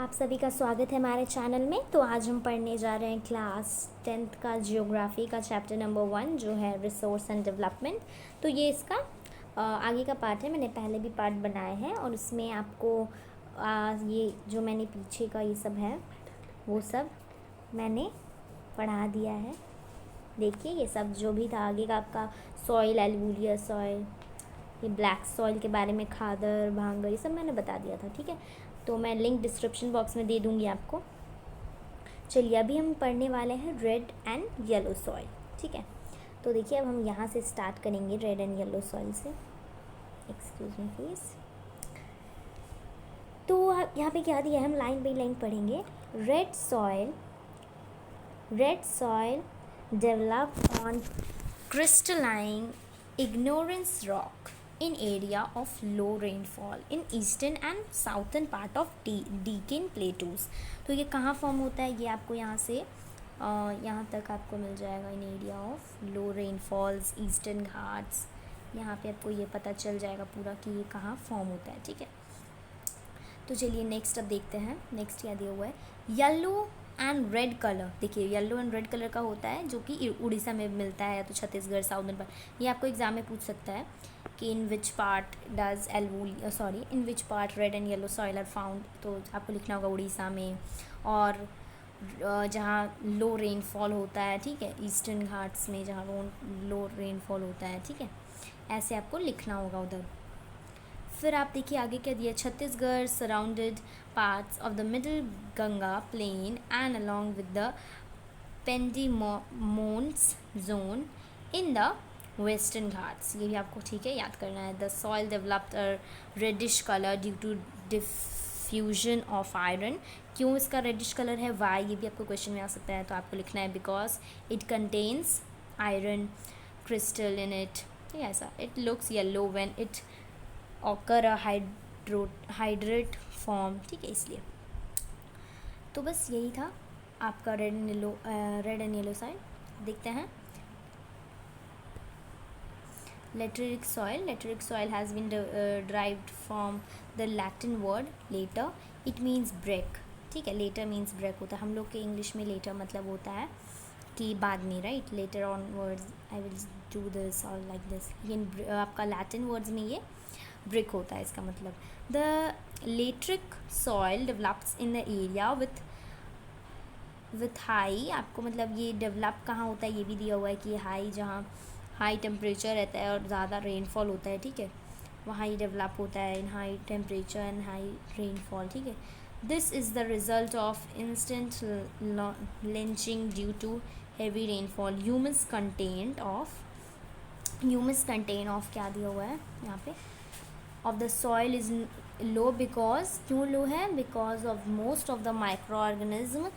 आप सभी का स्वागत है हमारे चैनल में। तो आज हम पढ़ने जा रहे हैं क्लास 10th का जियोग्राफी का चैप्टर नंबर 1 जो है रिसोर्स एंड डेवलपमेंट। तो ये इसका आगे का पार्ट है। मैंने पहले भी पार्ट बनाए हैं और उसमें आपको ये जो मैंने पीछे का ये सब है वो सब मैंने पढ़ा दिया है। देखिए ये सब जो भी था आगे का आपका सॉइल, एलुवियल सॉइल, ये ब्लैक सॉइल के बारे में, खादर, भांगर, ये सब मैंने बता दिया था। ठीक है, तो मैं लिंक डिस्क्रिप्शन बॉक्स में दे दूँगी आपको। चलिए अभी हम पढ़ने वाले हैं रेड एंड येलो सॉइल। ठीक है, तो देखिए अब हम यहाँ से स्टार्ट करेंगे रेड एंड येलो सॉइल से। Excuse me please. तो यहाँ पे क्या दिया है, हम लाइन बाई लाइन पढ़ेंगे। Red soil developed on crystalline igneous rock in area of low rainfall in eastern and southern part of Deccan Plateaus। तो ये कहाँ फॉर्म होता है, ये आपको यहाँ से यहाँ तक आपको मिल जाएगा। In area of low rainfalls, eastern Ghats, यहाँ पे आपको ये पता चल जाएगा पूरा कि ये कहाँ फॉर्म होता है। ठीक है, तो चलिए नेक्स्ट अब देखते हैं। नेक्स्ट क्या दिया हुआ है, येलो एंड रेड कलर। देखिए येलो एंड रेड कलर का होता है जो कि उड़ीसा में मिलता है या तो छत्तीसगढ़ साउदर्न पर। ये आपको एग्जाम में पूछ सकता है कि in which part in which part red and yellow soil are found. तो आपको लिखना होगा उड़ीसा में, और जहाँ लो रेनफॉल होता है, ठीक है, ईस्टर्न घाट्स में जहाँ लो रेनफॉल होता है। ठीक है, ऐसे आपको लिखना होगा उधर। फिर आप देखिए आगे क्या दिया, Chhattisgarh surrounded parts of the middle Ganga plain and along with the piedmont zone in the western Ghats. ये भी आपको ठीक है याद करना है। The soil developed a reddish colour due to diffusion of iron. क्यों इसका रेडिश कलर है, वाई, ये भी आपको क्वेश्चन में आ सकता है। तो आपको लिखना है because it contains iron crystal in it. ऐसा it looks yellow when it occur a hydrate form. ठीक है, इसलिए तो बस यही था आपका रेड एंड येलो साइड। देखते हैं laterite soil has been derived from the Latin word later, it means break. ठीक है, लेटर मीन्स ब्रेक होता है। हम लोग के इंग्लिश में लेटर मतलब होता है कि बाद में, right, later on words I will do this और लाइक दिस। लेकिन आपका लैटिन वर्ड्स में ये ब्रिक होता है, इसका मतलब। The laterite soil develops in the area with high. आपको मतलब ये डेवलप कहाँ होता है ये भी दिया हुआ है कि हाई, जहाँ हाई टेम्परेचर रहता है और ज़्यादा रेनफॉल होता है। ठीक है, वहाँ ये डेवलप होता है in high temperature and high rainfall. ठीक है, this is the result of instant leaching due to heavy rainfall. Humus content of क्या दिया हुआ है यहाँ पे, of the soil is low because क्यों लो है, because of most of the microorganism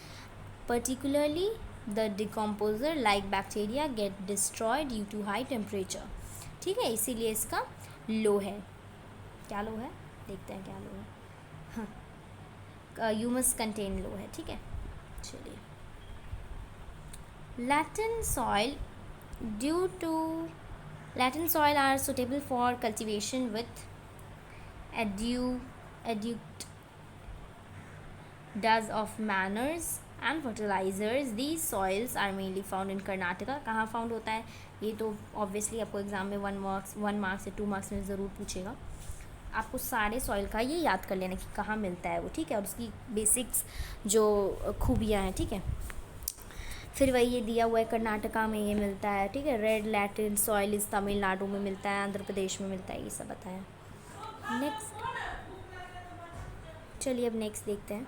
particularly the decomposer like bacteria get destroyed due to high temperature। ठीक है, इसीलिए इसका लो है। क्या लो है, देखते हैं क्या लो है। हाँ, ह्यूमस कंटेन लो है। ठीक है, चलिए Latin soil are suitable for cultivation with adduct does of manners and fertilizers। These soils are mainly found in Karnataka। कहाँ फाउंड होता है ये तो ऑब्वियसली आपको एग्जाम में 1 मार्क्स से 2 मार्क्स में ज़रूर पूछेगा। आपको सारे सॉइल का ये याद कर लेना कि कहाँ मिलता है वो। ठीक है, और उसकी बेसिक्स जो खूबियाँ हैं। ठीक है, फिर वही ये दिया हुआ है कर्नाटका में ये मिलता है। ठीक है, रेड लैटिन सॉइल इस तमिलनाडु में मिलता है, आंध्र प्रदेश में मिलता है, ये सब बताया। नेक्स्ट चलिए अब नेक्स्ट देखते हैं।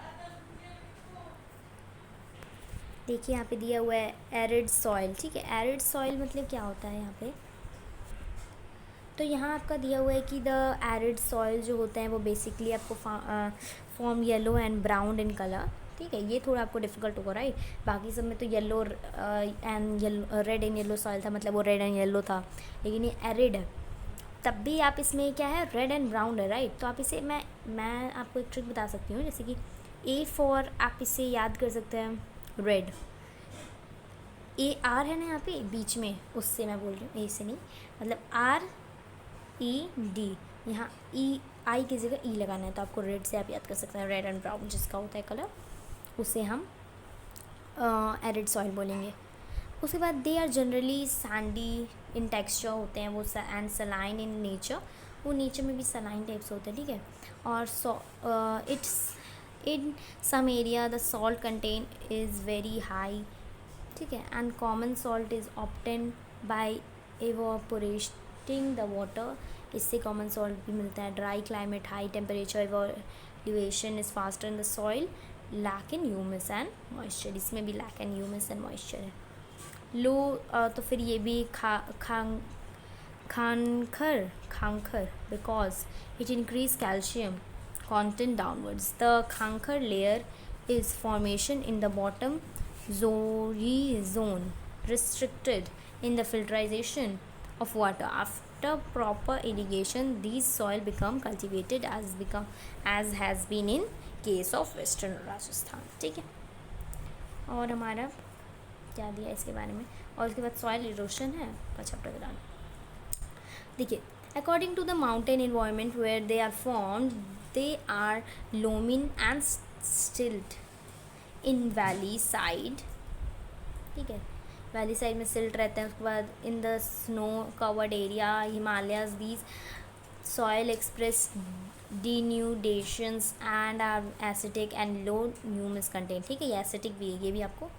देखिए यहाँ पे दिया हुआ है एरिड सॉइल। ठीक है, एरिड सॉइल मतलब क्या होता है यहाँ पे, तो यहाँ आपका दिया हुआ है कि द एरिड सॉइल जो होते हैं वो बेसिकली आपको form yellow and brown in colour. ठीक है, ये थोड़ा आपको डिफिकल्ट होगा, राइट। बाकी सब में तो yellow and red and yellow soil था, मतलब वो रेड एंड येलो था, लेकिन ये एरिड है तब भी आप इसमें क्या है, रेड एंड ब्राउन है, राइट। तो आप इसे मैं आपको एक ट्रिक बता सकती हूँ, जैसे कि ए फॉर आप इसे याद कर सकते हैं रेड, ए आर है ना यहाँ पे बीच में, उससे मैं बोल रही हूँ, ए से नहीं, मतलब आर ई डी, यहाँ ई आई की जगह ई लगाना है, तो आपको रेड से आप याद कर सकते हैं, रेड एंड ब्राउन जिसका होता है कलर, उसे हम एरिड सॉइल बोलेंगे। उसके बाद they are generally sandy in texture होते हैं वो, एंड सलाइन इन नेचर, वो नेचर में भी सलाइन टाइप्स होते हैं, ठीक है। और it's in some area the salt content is very high, ठीक है, and common salt is obtained by evaporating the water, इससे कॉमन सॉल्ट भी मिलता है। Dry climate, high temperature, evolution is faster in the soil, lack in humus and moisture, इसमें भी lack in humus and moisture है। लो तो फिर ये भी kankar because it increase calcium content downwards. The Khankar layer is formation in the bottom zone restricted in the filtration of water. After proper irrigation, these soil become cultivated as has been in case of western Rajasthan. ठीक है, और हमारा क्या दिया इसके बारे में, और उसके बाद सॉइल इरोशन है का चैप्टर के दौरान। देखिए, according to the mountain environment where they are formed, they are loamy and silt in valley side, ठीक है, वैली साइड में सिल्ट रहते हैं। उसके बाद in the snow covered area Himalayas these soil express denudations and are acidic and low humus content, ठीक है, ये एसिटिक भी है, ये भी आपको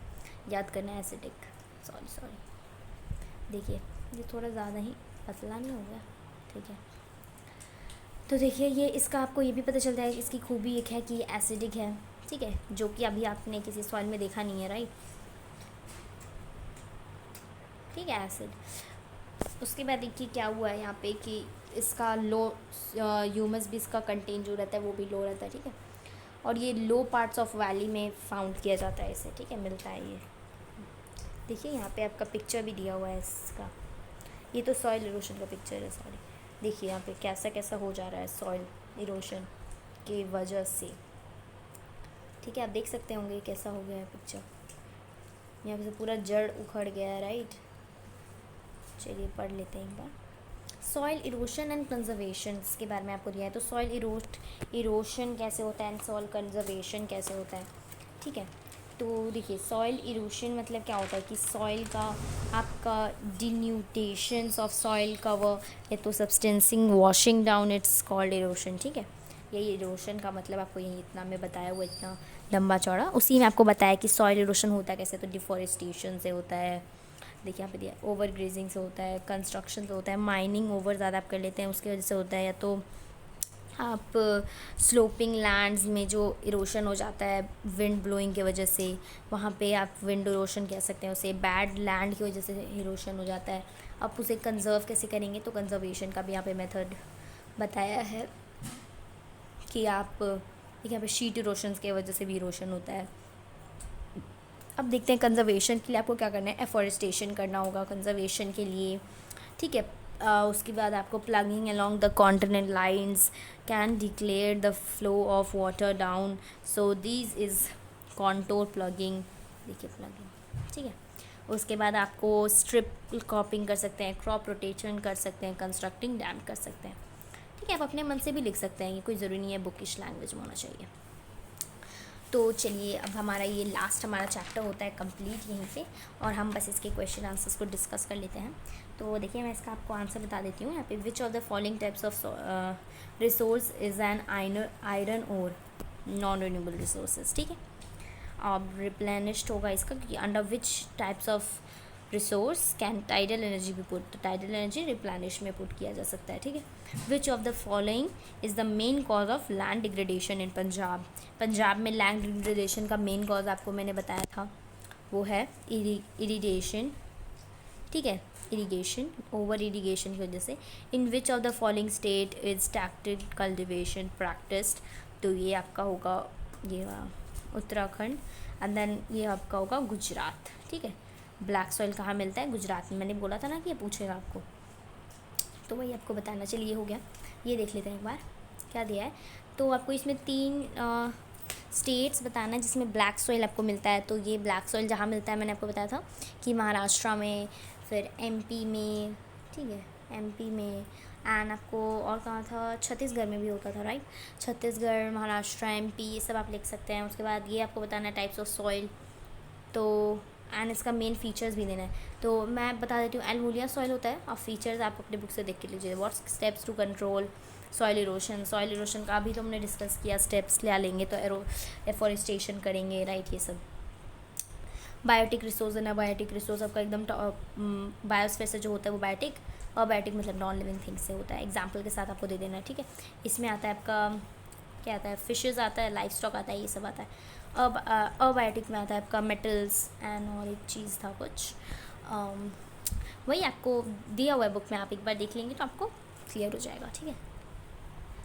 याद करना है, एसिटिक, सॉरी देखिए ये थोड़ा ज़्यादा ही पतला नहीं हो गया, ठीक है। तो देखिए ये इसका आपको ये भी पता चलता है कि इसकी खूबी एक है कि ये एसिडिक है, ठीक है, जो कि अभी आपने किसी सॉइल में देखा नहीं है, राइट, ठीक है, एसिड। उसके बाद देखिए क्या हुआ है यहाँ पे कि इसका लो ह्यूमस भी इसका कंटेन जो रहता है वो भी लो रहता है, ठीक है, और ये लो पार्ट्स ऑफ वैली में फाउंड किया जाता है इसे, ठीक है, मिलता है ये। देखिए यहाँ पे आपका पिक्चर भी दिया हुआ है इसका, ये तो सॉइल इरोशन का पिक्चर है, सॉरी, देखिए यहाँ पे कैसा कैसा हो जा रहा है सॉइल इरोशन की वजह से, ठीक है, आप देख सकते होंगे कैसा हो गया है पिक्चर, यहाँ पे से पूरा जड़ उखड़ गया है, राइट। चलिए पढ़ लेते हैं एक बार, सॉइल इरोशन एंड कंजर्वेशन के बारे में आपको दिया है। तो सॉइल इरोशन कैसे होता है एंड सॉइल कंजर्वेशन कैसे होता है, ठीक है। तो देखिए सॉइल इरोशन मतलब क्या होता है कि सॉइल का आपका डिन्यूटेशंस ऑफ सॉइल कवर या तो सब्सटेंसिंग washing down, it's called erosion, ठीक है। यही इरोशन का मतलब आपको यही इतना में बताया हुआ, इतना लंबा चौड़ा, उसी में आपको बताया कि सॉइल इरोशन होता है कैसे, तो डिफॉरेस्टेशन से होता है, देखिए यहाँ पे दिया, ओवर ग्रेजिंग से होता है, कंस्ट्रक्शन से होता है, माइनिंग ओवर ज़्यादा आप कर लेते हैं उसकी वजह से होता है, या तो आप स्लोपिंग लैंड्स में जो इरोशन हो जाता है विंड ब्लोइंग की वजह से, वहाँ पे आप विंड इरोशन कह सकते हैं उसे, बैड लैंड की वजह से इरोशन हो जाता है। आप उसे कंजर्व कैसे करेंगे, तो कंजर्वेशन का भी यहाँ पे मेथड बताया है कि आप यहाँ पे शीट इरोशन की वजह से भी इरोशन होता है। अब देखते हैं कंजर्वेशन के लिए आपको क्या करना है, एफॉरेस्टेशन करना होगा कंजर्वेशन के लिए, ठीक है। उसके बाद आपको plugging along the continent lines can declare the flow of water down, so this is contour plugging, देखिए प्लगिंग, ठीक है। उसके बाद आपको स्ट्रिप क्रॉपिंग कर सकते हैं, क्रॉप रोटेशन कर सकते हैं, कंस्ट्रक्टिंग डैम कर सकते हैं, ठीक है। आप अपने मन से भी लिख सकते हैं, ये कोई ज़रूरी नहीं है बुकिश लैंग्वेज में होना चाहिए। तो चलिए अब हमारा ये लास्ट हमारा चैप्टर होता है कंप्लीट यहीं पे, और हम बस इसके क्वेश्चन आंसर्स को डिस्कस कर लेते हैं। तो देखिए मैं इसका आपको आंसर बता देती हूँ यहाँ पे, विच of the following types of resource is an iron और नॉन रिन्यूएबल रिसोर्सेज, ठीक है। अब रिप्लेनिश्ड होगा इसका, क्योंकि under which types of resource can tidal energy भी पुट, तो टाइडल एनर्जी रिप्लेनिश में पुट किया जा सकता है, ठीक है। विच of the following is the main cause of land degradation इन पंजाब, पंजाब में लैंड डिग्रेडेशन का मेन कॉज आपको मैंने बताया था वो है इरीगेशन, ठीक है, इरीगेशन, ओवर इरीगेशन की वजह से। In which of the following state is टैक्टिव कल्टिवेशन प्रैक्टिस्ड, तो ये आपका होगा ये उत्तराखंड, एंड देन ये आपका होगा गुजरात, ठीक है। ब्लैक सॉइल कहाँ मिलता है, गुजरात में, मैंने बोला था ना कि ये पूछेगा आपको, तो वही आपको बताना। चलिए ये हो गया, ये देख लेते हैं एक बार क्या दिया है। तो आपको इसमें 3 स्टेट्स बताना है जिसमें ब्लैक सॉइल आपको मिलता है। तो ये ब्लैक सॉइल जहाँ मिलता है मैंने आपको बताया था कि महाराष्ट्र में, फिर एमपी में, ठीक है, एमपी में, एंड आपको और कहाँ था, छत्तीसगढ़ में भी होता था राइट, छत्तीसगढ़, महाराष्ट्र, MP, ये सब आप लिख सकते हैं। उसके बाद ये आपको बताना है टाइप्स ऑफ सॉइल, तो एंड इसका मेन फीचर्स भी देना है। तो मैं बता देती हूँ, एलुवियल सॉइल होता है और फीचर्स आप अपने बुक से देख के लीजिए। What steps to control soil erosion, soil erosion का भी तो हमने डिस्कस किया, स्टेप्स ले लेंगे तो एफोरेस्टेशन करेंगे राइट, ये सब। बायोटिक रिसोर्स है, बायोटिक रिसोर्स आपका एकदम बायोस्फीयर से जो होता है वो बायोटिक, और बायोटिक मतलब नॉन लिविंग थिंग्स से होता है। एग्जाम्पल के साथ आपको दे देना है, ठीक है। इसमें आता है आपका क्या आता है, फिशेज़ आता है, लाइफ स्टॉक आता है, ये सब आता है। अब अबायोटिक में आता है आपका मेटल्स एंड और एक चीज़ था कुछ, वही आपको दिया हुआ है बुक में, आप एक बार देख लेंगे तो आपको क्लियर हो जाएगा, ठीक है।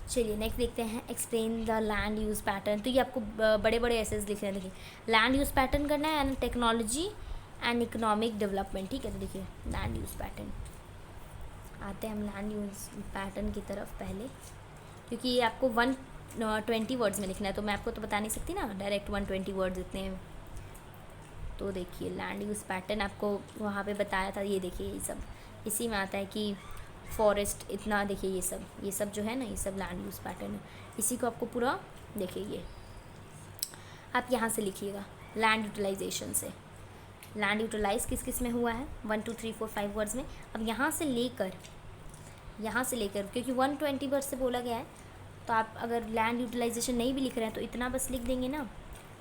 चलिए नेक्स्ट देखते हैं, explain the land use pattern. तो ये आपको बड़े बड़े एसेज लिखने हैं, देखिए लैंड यूज़ पैटर्न करना है and technology and economic development, ठीक है। तो देखिए लैंड यूज़ पैटर्न, आते हैं हम लैंड यूज़ पैटर्न की तरफ पहले, क्योंकि ये आपको 120 वर्ड्स में लिखना है, तो मैं आपको तो बता नहीं सकती ना डायरेक्ट 120 वर्ड्स इतने हैं। तो देखिए लैंड यूज़ पैटर्न आपको वहाँ पे बताया था, ये देखिए ये सब इसी में आता है कि फॉरेस्ट इतना, देखिए ये सब जो है ना, ये सब लैंड यूज़ पैटर्न है। इसी को आपको पूरा देखिए, ये आप यहाँ से लिखिएगा लैंड यूटिलाइजेशन से, लैंड यूटिलाइज किस किस में हुआ है, 1 2 3 4 5 वर्ड्स में। अब यहाँ से लेकर क्योंकि 120 वर्ड से बोला गया है, तो आप अगर लैंड यूटिलाइजेशन नहीं भी लिख रहे हैं तो इतना बस लिख देंगे ना,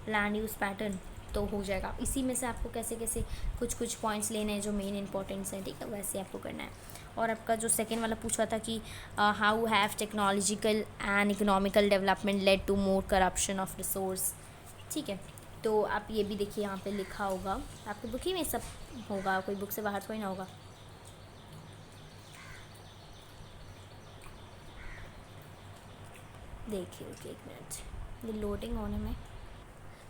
लैंड यूज़ पैटर्न, तो हो जाएगा। इसी में से आपको कैसे कैसे कुछ पॉइंट्स लेने हैं जो मेन इंपॉर्टेंट्स हैं, ठीक है, वैसे आपको करना है। और आपका जो सेकेंड वाला पूछा था कि how have technological and economical development led to more corruption of resource, ठीक है। तो आप ये भी देखिए यहाँ पे लिखा होगा, आपकी बुक ही में सब होगा, कोई बुक से बाहर थोड़ी ना होगा। देखिए ओके, एक मिनट, ये लोडिंग होने में,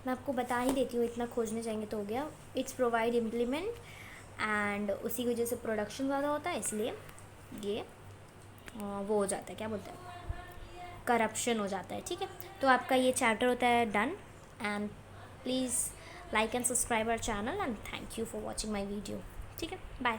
मैं आपको बता ही देती हूँ, इतना खोजने जाएंगे तो हो गया। इट्स प्रोवाइड इम्प्लीमेंट एंड उसी की वजह से प्रोडक्शन ज़्यादा होता है, इसलिए ये वो हो जाता है, क्या बोलते हैं, करप्शन हो जाता है, ठीक है। तो आपका ये चैप्टर होता है done, and please like and subscribe our channel and thank you for watching my video, ठीक है, बाय।